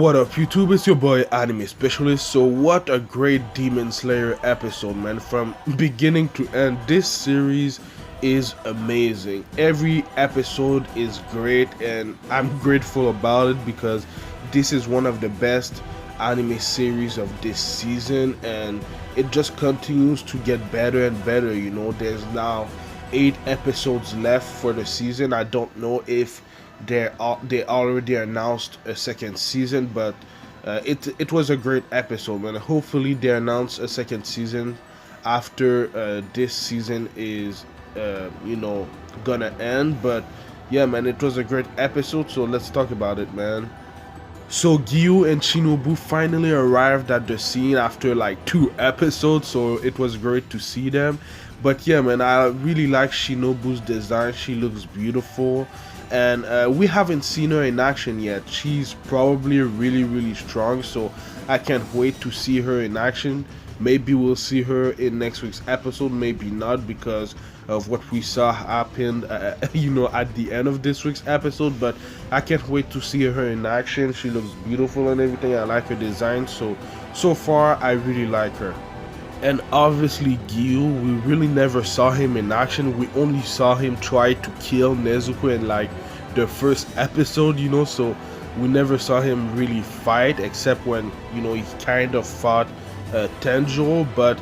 What up YouTube, it's your boy Anime Specialist. So what a great Demon Slayer episode, man. From beginning to end, this series is amazing. Every episode is great and I'm grateful about it because this is one of the best anime series of this season and it just continues to get better and better. There's now 8 episodes left for the season. I don't know if they already announced a second season, but it was a great episode, and hopefully they announce a second season after this season is gonna end. But yeah, man, it was a great episode, so let's talk about it, man. So Gyu and Shinobu finally arrived at the scene after like 2 episodes, so it was great to see them. But yeah, man, I really like Shinobu's design. She looks beautiful, and we haven't seen her in action yet. She's probably really strong, so I can't wait to see her in action. Maybe we'll see her in next week's episode, maybe not, because of what we saw happen at the end of this week's episode. But I can't wait to see her in action. She looks beautiful and everything. I like her design, so far I really like her. And obviously Gyu, we really never saw him in action. We only saw him try to kill Nezuko in like the first episode, so we never saw him really fight, except when he kind of fought Tenjo. But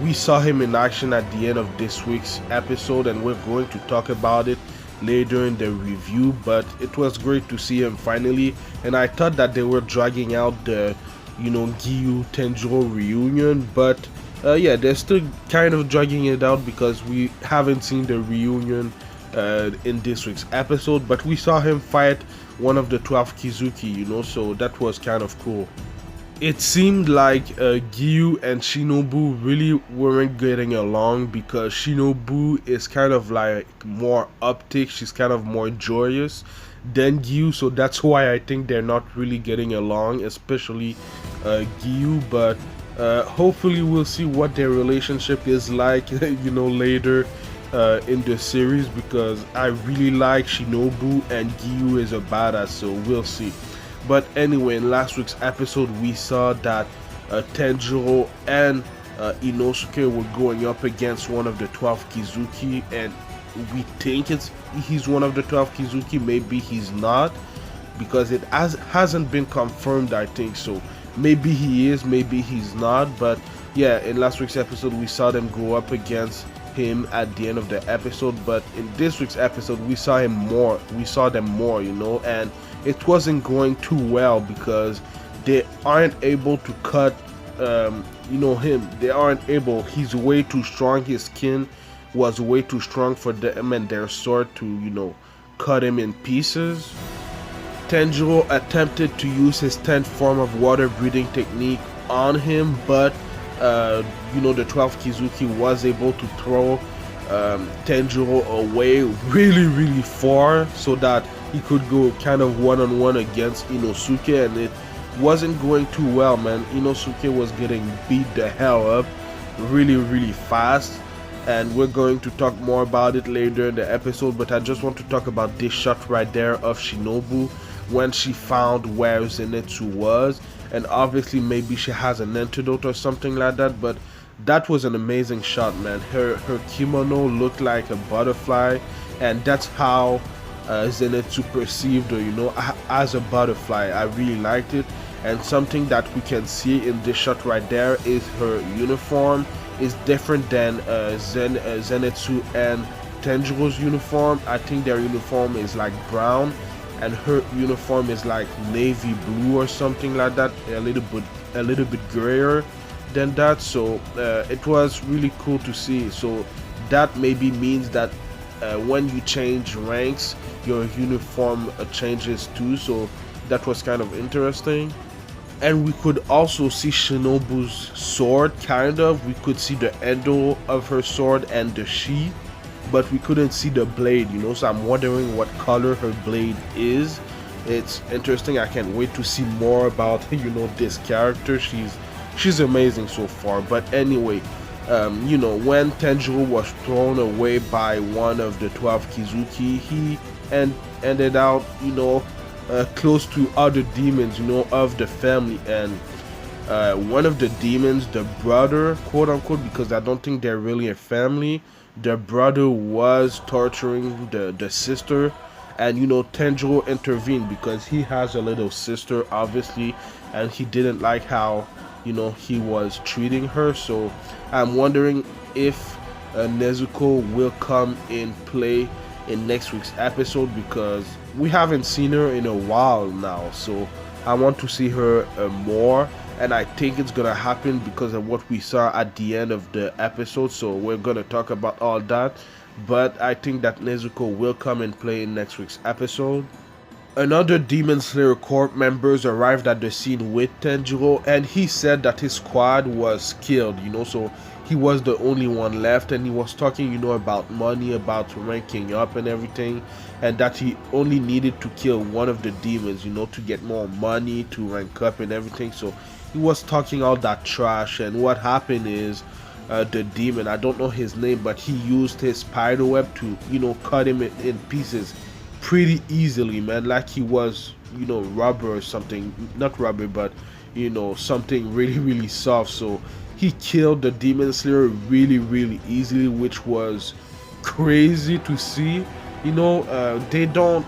we saw him in action at the end of this week's episode, and we're going to talk about it later in the review. But it was great to see him finally, and I thought that they were dragging out the Gyu Tenjo reunion, but yeah, they're still kind of dragging it out because we haven't seen the reunion in this week's episode. But we saw him fight one of the 12 Kizuki, so that was kind of cool. It seemed like Gyu and Shinobu really weren't getting along because Shinobu is kind of like more uptick. She's kind of more joyous than Gyu, so that's why I think they're not really getting along, especially Gyu. But hopefully we'll see what their relationship is like later in the series, because I really like Shinobu and Gyu is a badass, so we'll see. But anyway, in last week's episode we saw that Tenjo and Inosuke were going up against one of the 12 Kizuki, and we think he's one of the 12 Kizuki. Maybe he's not, because it hasn't been confirmed, I think. So maybe he is, maybe he's not. But yeah, in last week's episode we saw them go up against him at the end of the episode. But in this week's episode we saw them more, and it wasn't going too well because they aren't able to cut him. They aren't able. He's way too strong. His skin was way too strong for them and their sword to cut him in pieces. Tenjo attempted to use his 10th form of water breathing technique on him, but the 12 Kizuki was able to throw Tenjo away really far so that he could go kind of one-on-one against Inosuke, and it wasn't going too well, man. Inosuke was getting beat the hell up really fast, and we're going to talk more about it later in the episode. But I just want to talk about this shot right there of Shinobu when she found where Zenitsu was, and obviously maybe she has an antidote or something like that, but that was an amazing shot, man. Her kimono looked like a butterfly, and that's how Zenitsu perceived her, as a butterfly. I really liked it. And something that we can see in this shot right there is her uniform is different than Zenitsu and Tenjo's uniform. I think their uniform is like brown, and her uniform is like navy blue or something like that, a little bit grayer than that. So it was really cool to see. So that maybe means that when you change ranks, your uniform changes too. So that was kind of interesting. And we could also see Shinobu's sword, kind of. We could see the handle of her sword and the sheath, but we couldn't see the blade, so I'm wondering what color her blade is. It's interesting. I can't wait to see more about this character. She's amazing so far. But anyway, when Tenjo was thrown away by one of the 12 Kizuki, he ended out close to other demons, of the family. And one of the demons, the brother, quote unquote, because I don't think they're really a family, the brother was torturing the sister. And Tanjiro intervened because he has a little sister, obviously, and he didn't like how he was treating her. So I'm wondering if Nezuko will come in play in next week's episode, because we haven't seen her in a while now. So I want to see her more, and I think it's gonna happen because of what we saw at the end of the episode. So we're gonna talk about all that, but I think that Nezuko will come and play in next week's episode. Another Demon Slayer Corps members arrived at the scene with Tanjiro, and he said that his squad was killed, so he was the only one left. And he was talking, about money, about ranking up and everything, and that he only needed to kill one of the demons, to get more money, to rank up and everything. So he was talking all that trash. And what happened is, the demon, I don't know his name, but he used his spider web to, cut him in pieces pretty easily, man, like he was, rubber or something. Not rubber, but something really, really soft. So he killed the Demon Slayer really, really easily, which was crazy to see. They don't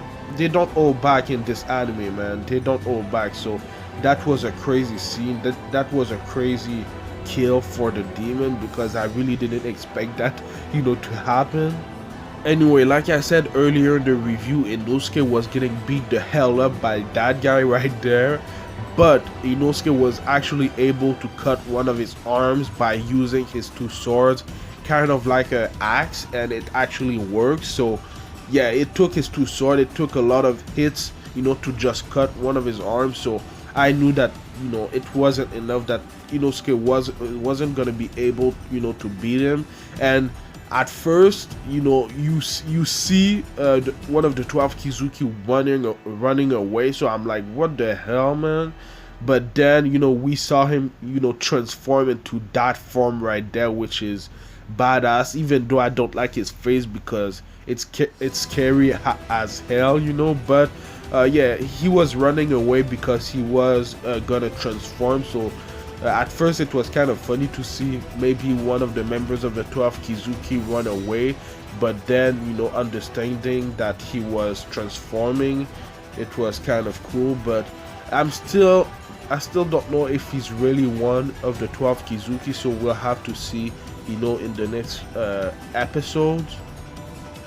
hold back in this anime, man. They don't hold back. So that was a crazy scene. That was a crazy kill for the demon, because I really didn't expect that to happen. Anyway, like I said earlier in the review, Inosuke was getting beat the hell up by that guy right there, but Inosuke was actually able to cut one of his arms by using his two swords, kind of like an axe, and it actually worked. So yeah, it took his two swords, it took a lot of hits to just cut one of his arms. So I knew that it wasn't enough, that Inosuke wasn't gonna be able to beat him. And at first, you see one of the 12 Kizuki running away. So I'm like, what the hell, man? But then we saw him transform into that form right there, which is badass. Even though I don't like his face because it's scary as hell, But yeah, he was running away because he was gonna transform. So at first it was kind of funny to see maybe one of the members of the 12 Kizuki run away, but then understanding that he was transforming, it was kind of cool. But I still don't know if he's really one of the 12 Kizuki, so we'll have to see in the next episodes.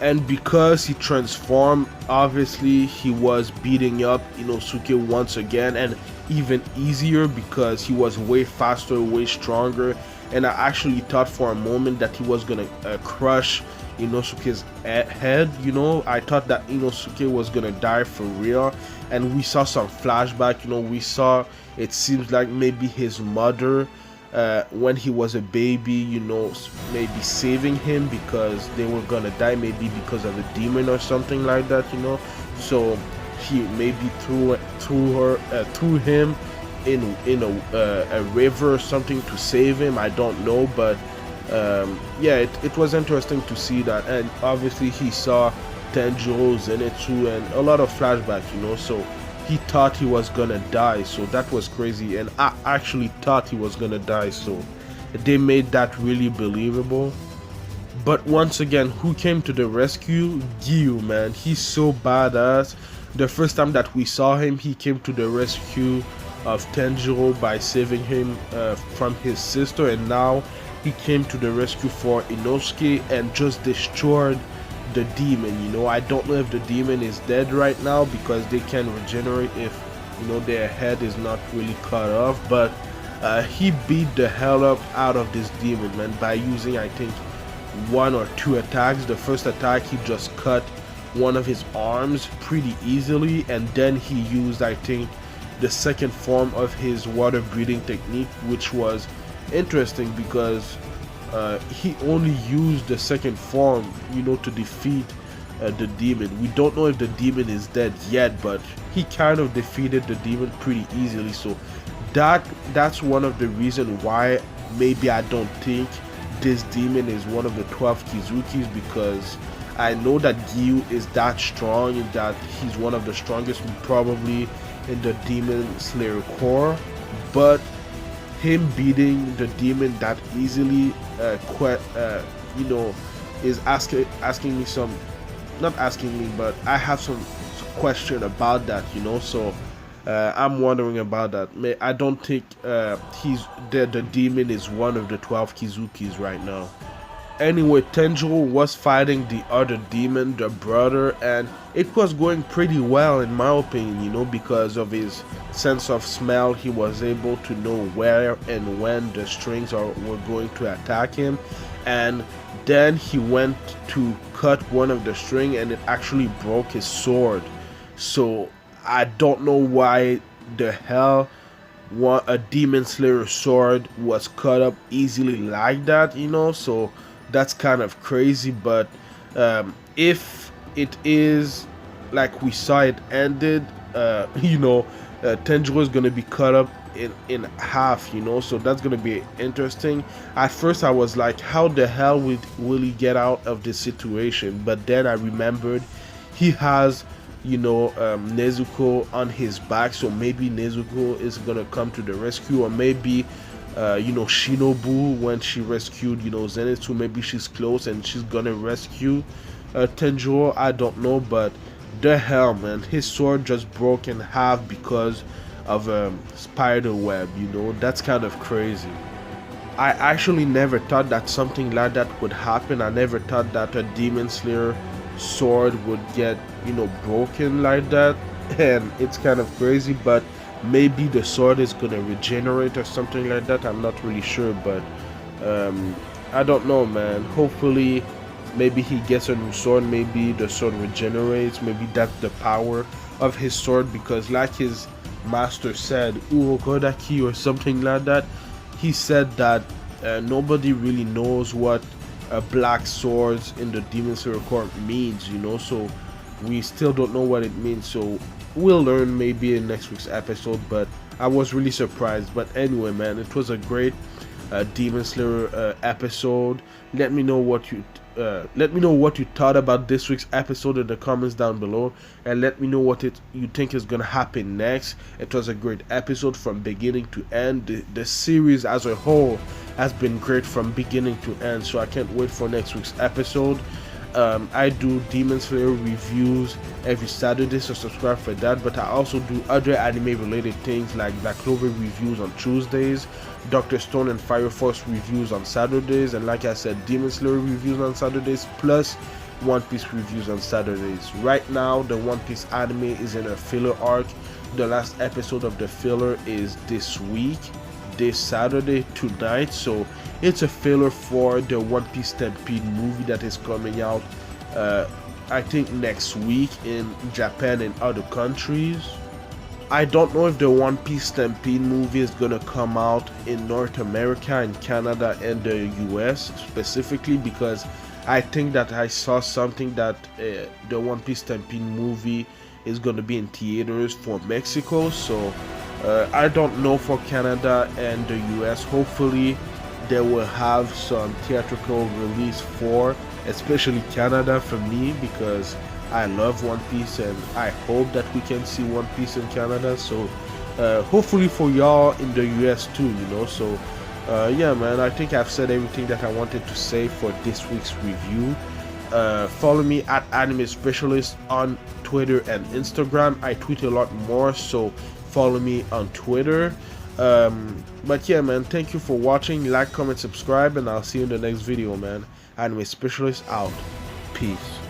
And because he transformed, obviously he was beating up Inosuke once again, and even easier because he was way faster, way stronger. And I actually thought for a moment that he was gonna crush Inosuke's head. I thought that Inosuke was gonna die for real. And we saw some flashback. We saw, it seems like maybe his mother, when he was a baby, maybe saving him because they were gonna die, maybe because of a demon or something like that. So he maybe threw him in a river or something to save him. I don't know, but yeah, it was interesting to see that. And obviously he saw Tanjiro, Zenitsu, and a lot of flashbacks, so he thought he was gonna die. So that was crazy, and I actually thought he was gonna die, so they made that really believable. But once again, who came to the rescue? Gyu, man. He's so badass. The first time that we saw him, he came to the rescue of Tanjiro by saving him from his sister, and now he came to the rescue for Inosuke and just destroyed the demon. I don't know if the demon is dead right now, because they can regenerate if their head is not really cut off. But he beat the hell up out of this demon, man, by using, I think, 1 or 2 attacks. The first attack, he just cut one of his arms pretty easily, and then he used, I think, the second form of his water breathing technique, which was interesting because he only used the second form to defeat the demon. We don't know if the demon is dead yet, but he kind of defeated the demon pretty easily. So that's one of the reasons why maybe I don't think this demon is one of the 12 Kizukis, because I know that Gyu is that strong, and that he's one of the strongest probably in the Demon Slayer Corps, but him beating the demon that easily, you know, is asking me some, not asking me, but I have some question about that, you know. So I'm wondering about that. I don't think the demon is one of the 12 Kizukis right now. Anyway, Tenjiro was fighting the other demon, the brother, and it was going pretty well in my opinion, you know, because of his sense of smell. He was able to know where and when the strings were going to attack him, and then he went to cut one of the string and it actually broke his sword. So I don't know why the hell a demon slayer sword was cut up easily like that, you know. So that's kind of crazy, but if it is like we saw it ended, you know, Tenjiro is going to be cut up in half, you know. So that's going to be interesting. At first I was like, how the hell will he get out of this situation? But then I remembered he has, you know, Nezuko on his back, so maybe Nezuko is going to come to the rescue, or maybe you know, Shinobu, when she rescued, you know, Zenitsu, maybe she's close and she's gonna rescue Tenjiro. I don't know, but the hell, man, his sword just broke in half because of a spider web, you know. That's kind of crazy. I actually never thought that something like that would happen. I never thought that a Demon Slayer sword would get, you know, broken like that, and it's kind of crazy. But maybe the sword is gonna regenerate or something like that. I'm not really sure, but I don't know, man. Hopefully maybe he gets a new sword, maybe the sword regenerates, maybe that's the power of his sword, because like his master said, Urokodaki or something like that, he said that nobody really knows what black swords in the Demon Slayer Corps means, you know. So we still don't know what it means, so we'll learn maybe in next week's episode. But I was really surprised. But anyway, man, it was a great Demon Slayer episode. Let me know what you thought about this week's episode in the comments down below, and let me know what you think is gonna happen next. It was a great episode from beginning to end. The series as a whole has been great from beginning to end, so I can't wait for next week's episode. I do Demon Slayer reviews every Saturday, so subscribe for that. But I also do other anime related things like Black Clover reviews on Tuesdays, Dr. Stone and Fire Force reviews on Saturdays, and like I said, Demon Slayer reviews on Saturdays, plus One Piece reviews on Saturdays. Right now the One Piece anime is in a filler arc. The last episode of the filler is this week, this Saturday tonight, so it's a filler for the One Piece Stampede movie that is coming out I think next week in Japan and other countries. I don't know if the One Piece Stampede movie is gonna come out in North America, in Canada and the US specifically, because I think that I saw something that the One Piece Stampede movie is gonna be in theaters for Mexico. So I don't know for Canada and the US. Hopefully they will have some theatrical release for especially Canada for me, because I love One Piece and I hope that we can see One Piece in Canada. So hopefully for y'all in the US too, you know. So yeah, man, I think I've said everything that I wanted to say for this week's review. Follow me at Anime Specialist on Twitter and Instagram. I tweet a lot more, so follow me on Twitter. But yeah, man, thank you for watching. Like, comment, subscribe, and I'll see you in the next video, man. Anime Specialist out. Peace.